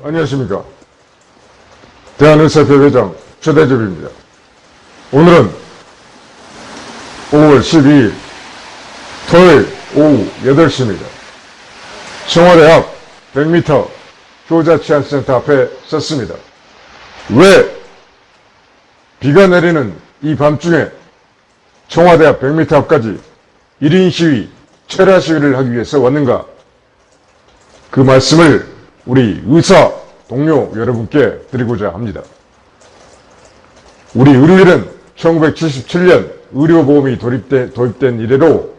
안녕하십니까. 대한의사협회회장 최대접입니다. 오늘은 5월 12일 토요일 오후 8시입니다. 청와대 앞 100m 효자치안센터 앞에 섰습니다. 왜 비가 내리는 이 밤중에 청와대 앞 100m 앞까지 1인 시위, 철야 시위를 하기 위해서 왔는가? 그 말씀을 우리 의사 동료 여러분께 드리고자 합니다. 우리 의료계는 1977년 의료보험이 도입된 이래로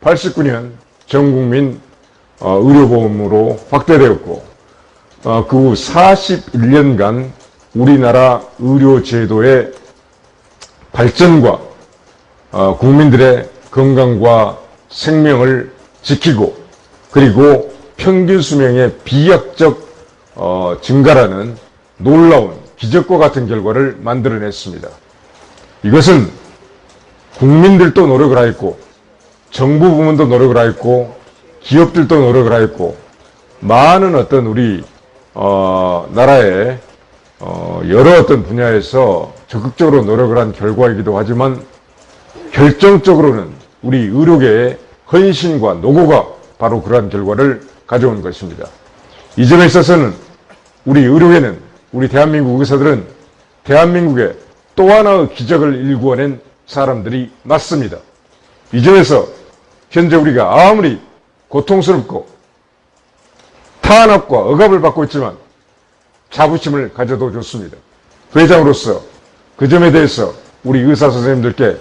89년 전국민 의료보험으로 확대되었고 그 후 41년간 우리나라 의료제도의 발전과 국민들의 건강과 생명을 지키고 그리고 평균 수명의 비약적 증가라는 놀라운 기적과 같은 결과를 만들어냈습니다. 이것은 국민들도 노력을 하였고 정부 부문도 노력을 하였고 기업들도 노력을 하였고 많은 어떤 우리 나라의 여러 어떤 분야에서 적극적으로 노력을 한 결과이기도 하지만 결정적으로는 우리 의료계의 헌신과 노고가 바로 그러한 결과를 가져온 것입니다. 이 점에 있어서는 우리 의료계는, 우리 대한민국 의사들은 대한민국의 또 하나의 기적을 일구어낸 사람들이 맞습니다. 이 점에서 현재 우리가 아무리 고통스럽고 탄압과 억압을 받고 있지만 자부심을 가져도 좋습니다. 회장으로서 그 점에 대해서 우리 의사 선생님들께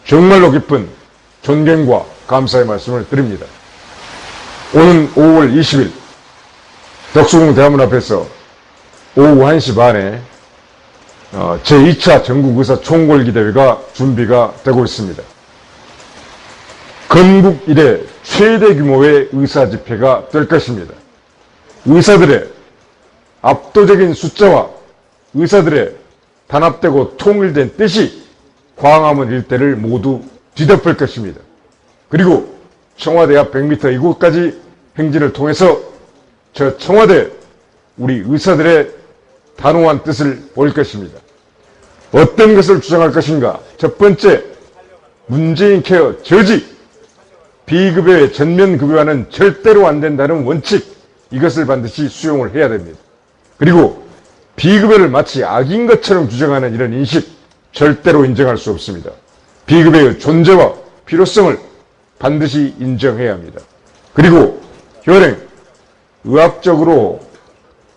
정말로 깊은 존경과 감사의 말씀을 드립니다. 오는 5월 20일 덕수궁 대학문 앞에서 오후 1시 반에 제2차 전국의사 총궐기대회가 준비가 되고 있습니다. 건국 이래 최대 규모의 의사집회가 될 것입니다. 의사들의 압도적인 숫자와 의사들의 단합되고 통일된 뜻이 광화문 일대를 모두 뒤덮을 것입니다. 그리고 청와대 앞 100m 이곳까지 행진을 통해서 저 청와대 우리 의사들의 단호한 뜻을 보일 것입니다. 어떤 것을 주장할 것인가? 첫 번째, 문재인 케어 저지, 비급여의 전면 급여화는 절대로 안 된다는 원칙, 이것을 반드시 수용을 해야 됩니다. 그리고 비급여를 마치 악인 것처럼 주장하는 이런 인식 절대로 인정할 수 없습니다. 비급여의 존재와 필요성을 반드시 인정해야 합니다. 그리고 현행 의학적으로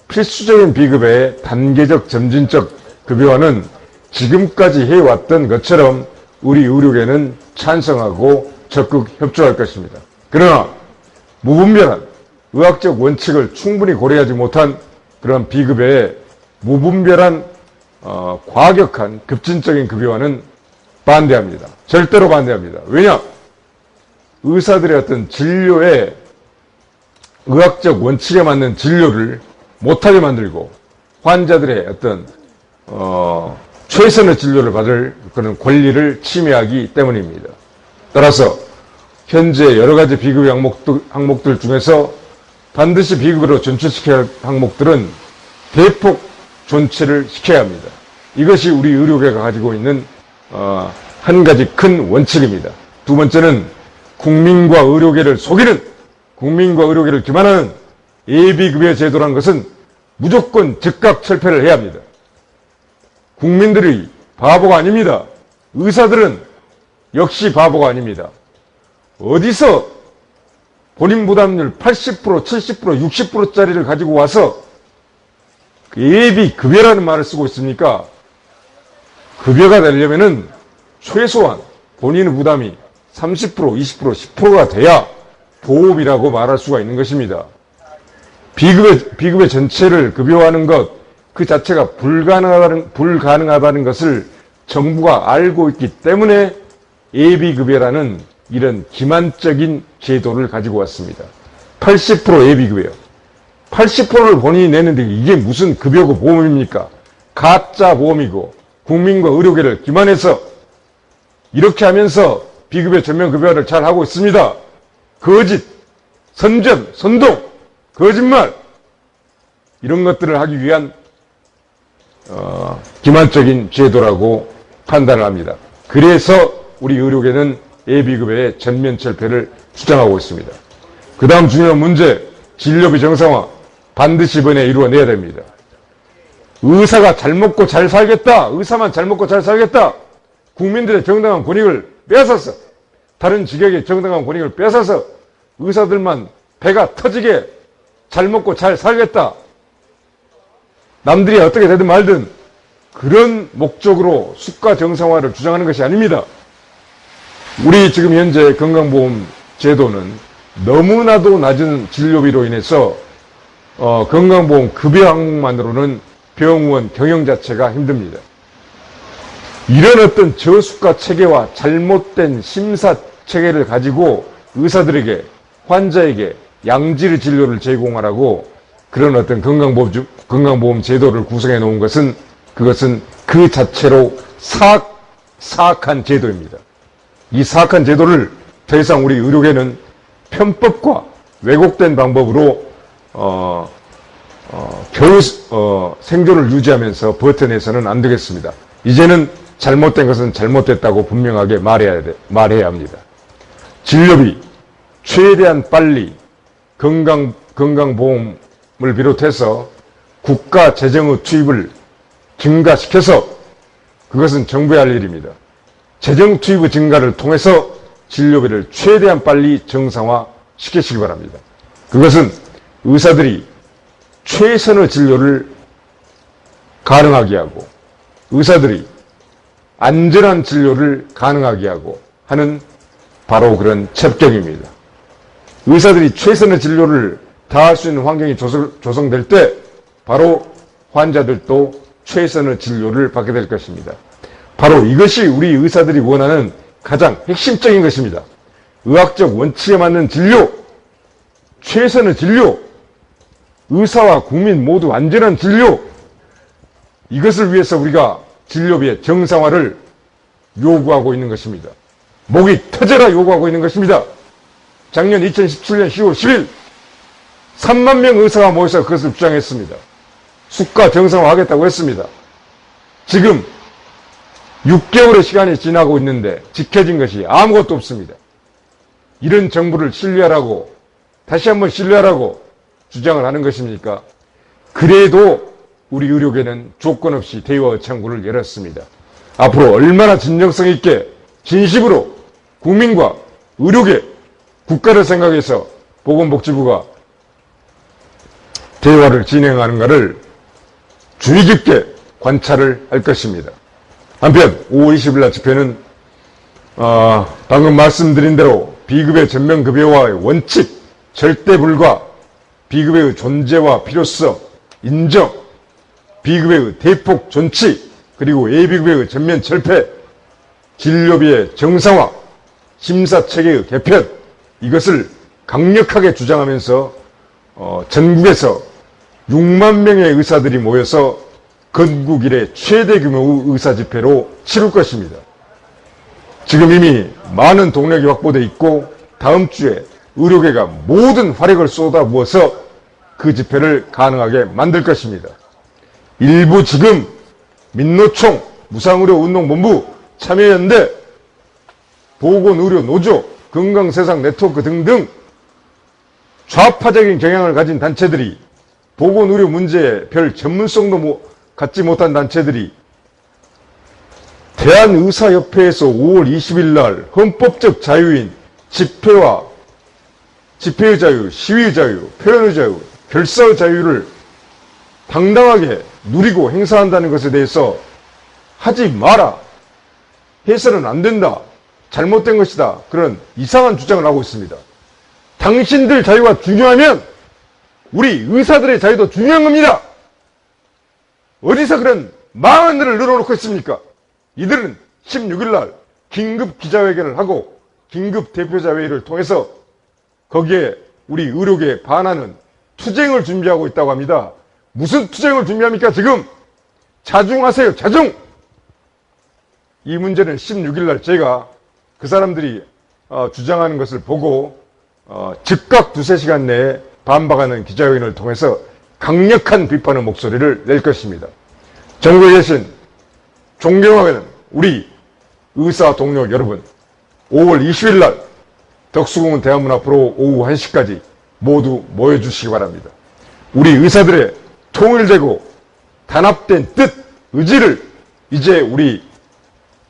필수적인 비급여의 단계적 점진적 급여화는 지금까지 해왔던 것처럼 우리 의료계는 찬성하고 적극 협조할 것입니다. 그러나 무분별한 의학적 원칙을 충분히 고려하지 못한 그런 비급여의 무분별한 과격한 급진적인 급여화는 반대합니다. 절대로 반대합니다. 왜냐? 의사들의 어떤 진료의 의학적 원칙에 맞는 진료를 못하게 만들고 환자들의 어떤 최선의 진료를 받을 그런 권리를 침해하기 때문입니다. 따라서 현재 여러 가지 비급여 항목들 중에서 반드시 비급여로 존치시켜야 할 항목들은 대폭 존치를 시켜야 합니다. 이것이 우리 의료계가 가지고 있는 한 가지 큰 원칙입니다. 두 번째는 국민과 의료계를 속이는, 국민과 의료계를 기만하는 예비급여 제도라는 것은 무조건 즉각 철폐를 해야 합니다. 국민들이 바보가 아닙니다. 의사들은 역시 바보가 아닙니다. 어디서 본인 부담률 80%, 70%, 60%짜리를 가지고 와서 예비급여라는 말을 쓰고 있습니까? 급여가 되려면은 최소한 본인의 부담이 30%, 20%, 10%가 돼야 보험이라고 말할 수가 있는 것입니다. 비급여 전체를 급여화하는 것, 그 자체가 불가능하다는 것을 정부가 알고 있기 때문에 예비급여라는 이런 기만적인 제도를 가지고 왔습니다. 80% 예비급여. 80%를 본인이 내는데 이게 무슨 급여고 보험입니까? 가짜 보험이고 국민과 의료계를 기만해서 이렇게 하면서 비급여 전면 급여화를 잘 하고 있습니다. 거짓, 선전, 선동, 거짓말. 이런 것들을 하기 위한 기만적인 제도라고 판단을 합니다. 그래서 우리 의료계는 예비급여의 전면 철폐를 주장하고 있습니다. 그 다음 중요한 문제, 진료비 정상화 반드시 이번에 이루어내야 됩니다. 의사가 잘 먹고 잘 살겠다, 의사만 잘 먹고 잘 살겠다, 국민들의 정당한 권익을 뺏어서, 다른 직역의 정당한 권익을 뺏어서 의사들만 배가 터지게 잘 먹고 잘 살겠다, 남들이 어떻게 되든 말든 그런 목적으로 수가 정상화를 주장하는 것이 아닙니다. 우리 지금 현재 건강보험 제도는 너무나도 낮은 진료비로 인해서 건강보험 급여 항목만으로는 병원 경영 자체가 힘듭니다. 이런 어떤 저수가 체계와 잘못된 심사 체계를 가지고 의사들에게, 환자에게 양질 진료를 제공하라고 그런 어떤 건강보험 제도를 구성해 놓은 것은, 그것은 그 자체로 사악한 제도입니다. 이 사악한 제도를 더 이상 우리 의료계는 편법과 왜곡된 방법으로 겨우 생존을 유지하면서 버텨내서는 안 되겠습니다. 이제는 잘못된 것은 잘못됐다고 분명하게 말해야 합니다. 진료비 최대한 빨리 건강보험을 비롯해서 국가 재정의 투입을 증가시켜서, 그것은 정부의 할 일입니다. 재정 투입의 증가를 통해서 진료비를 최대한 빨리 정상화 시키시기 바랍니다. 그것은 의사들이 최선의 진료를 가능하게 하고, 의사들이 안전한 진료를 가능하게 하고 하는 바로 그런 첩경입니다. 의사들이 최선의 진료를 다할 수 있는 환경이 조성될 때 바로 환자들도 최선의 진료를 받게 될 것입니다. 바로 이것이 우리 의사들이 원하는 가장 핵심적인 것입니다. 의학적 원칙에 맞는 진료, 최선의 진료, 의사와 국민 모두 안전한 진료, 이것을 위해서 우리가 진료비의 정상화를 요구하고 있는 것입니다. 목이 터져라 요구하고 있는 것입니다. 작년 2017년 10월 10일 3만 명 의사가 모여서 그것을 주장했습니다. 수가 정상화하겠다고 했습니다. 지금 6개월의 시간이 지나고 있는데 지켜진 것이 아무것도 없습니다. 이런 정부를 신뢰하라고, 다시 한번 신뢰하라고 주장을 하는 것입니까? 그래도 우리 의료계는 조건 없이 대화 창구를 열었습니다. 앞으로 얼마나 진정성 있게 진심으로 국민과 의료계, 국가를 생각해서 보건복지부가 대화를 진행하는가를 주의 깊게 관찰을 할 것입니다. 한편 5월 20일 날 집회는 방금 말씀드린 대로 비급여 전면급여화의 원칙, 절대 불가, 비급여의 존재와 필요성, 인정, 비급여의 대폭 존치, 그리고 예비급여의 전면 철폐, 진료비의 정상화, 심사체계의 개편, 이것을 강력하게 주장하면서 전국에서 6만 명의 의사들이 모여서 건국 이래 최대 규모의 의사집회로 치룰 것입니다. 지금 이미 많은 동력이 확보되어 있고 다음 주에 의료계가 모든 화력을 쏟아부어서 그 집회를 가능하게 만들 것입니다. 일부 지금 민노총, 무상의료운동본부, 참여연대, 보건의료노조, 건강세상 네트워크 등등 좌파적인 경향을 가진 단체들이, 보건의료 문제에 별 전문성도 갖지 못한 단체들이 대한의사협회에서 5월 20일 날 헌법적 자유인 집회의 자유, 시위의 자유, 표현의 자유, 결사의 자유를 당당하게 누리고 행사한다는 것에 대해서 하지 마라, 해서는 안 된다, 잘못된 것이다, 그런 이상한 주장을 하고 있습니다. 당신들 자유가 중요하면 우리 의사들의 자유도 중요한 겁니다. 어디서 그런 망한 일을 늘어놓고 있습니까? 이들은 16일 날 긴급 기자회견을 하고 긴급 대표자 회의를 통해서 거기에 우리 의료계에 반하는 투쟁을 준비하고 있다고 합니다. 무슨 투쟁을 준비합니까? 지금 자중하세요. 자중! 이 문제는 16일 날 제가 그 사람들이 주장하는 것을 보고 즉각 2-3시간 내에 반박하는 기자회견을 통해서 강력한 비판의 목소리를 낼 것입니다. 전국에 계신 존경하는 우리 의사 동료 여러분, 5월 20일 날 덕수궁은 대한문 앞으로 오후 1시까지 모두 모여주시기 바랍니다. 우리 의사들의 통일되고 단합된 뜻, 의지를 이제 우리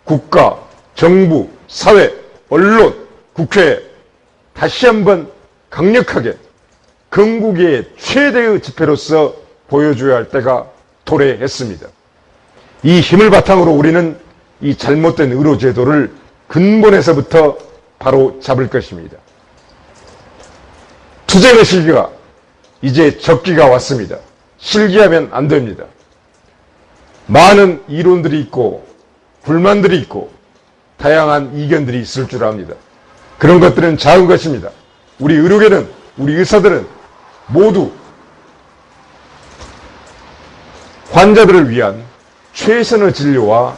국가, 정부, 사회, 언론, 국회에 다시 한번 강력하게 건국의 최대의 집회로서 보여줘야 할 때가 도래했습니다. 이 힘을 바탕으로 우리는 이 잘못된 의료제도를 근본에서부터 바로 잡을 것입니다. 투쟁의 시기가 이제 적기가 왔습니다. 실기하면 안 됩니다. 많은 이론들이 있고 불만들이 있고 다양한 이견들이 있을 줄 압니다. 그런 것들은 작은 것입니다. 우리 의료계는, 우리 의사들은 모두 환자들을 위한 최선의 진료와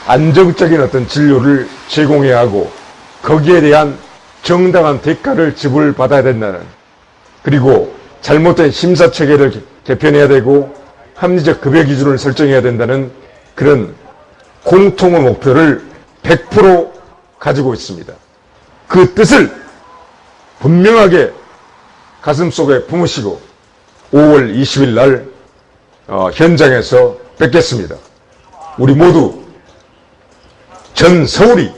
안정적인 어떤 진료를 제공해야 하고 거기에 대한 정당한 대가를 지불받아야 된다는, 그리고 잘못된 심사체계를 개편해야 되고 합리적 급여 기준을 설정해야 된다는 그런 공통의 목표를 100% 가지고 있습니다. 그 뜻을 분명하게 가슴속에 품으시고 5월 20일 날 현장에서 뵙겠습니다. 우리 모두 전 서울이,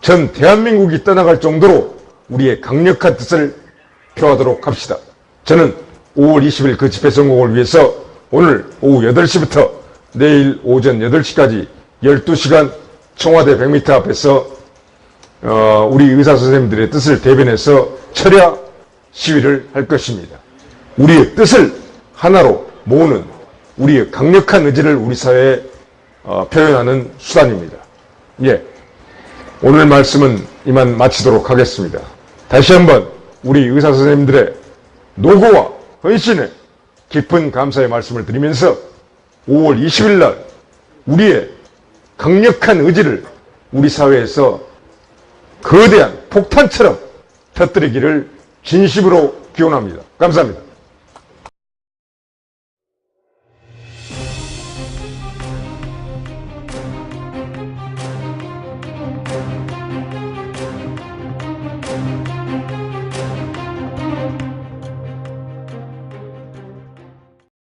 전 대한민국이 떠나갈 정도로 우리의 강력한 뜻을 표하도록 합시다. 저는 5월 20일 그 집회 성공을 위해서 오늘 오후 8시부터 내일 오전 8시까지 12시간 청와대 100m 앞에서 우리 의사 선생님들의 뜻을 대변해서 철야 시위를 할 것입니다. 우리의 뜻을 하나로 모으는 우리의 강력한 의지를 우리 사회에 표현하는 수단입니다. 예, 오늘 말씀은 이만 마치도록 하겠습니다. 다시 한번 우리 의사 선생님들의 노고와 헌신에 깊은 감사의 말씀을 드리면서 5월 20일 날 우리의 강력한 의지를 우리 사회에서 거대한 폭탄처럼 터뜨리기를 진심으로 기원합니다. 감사합니다.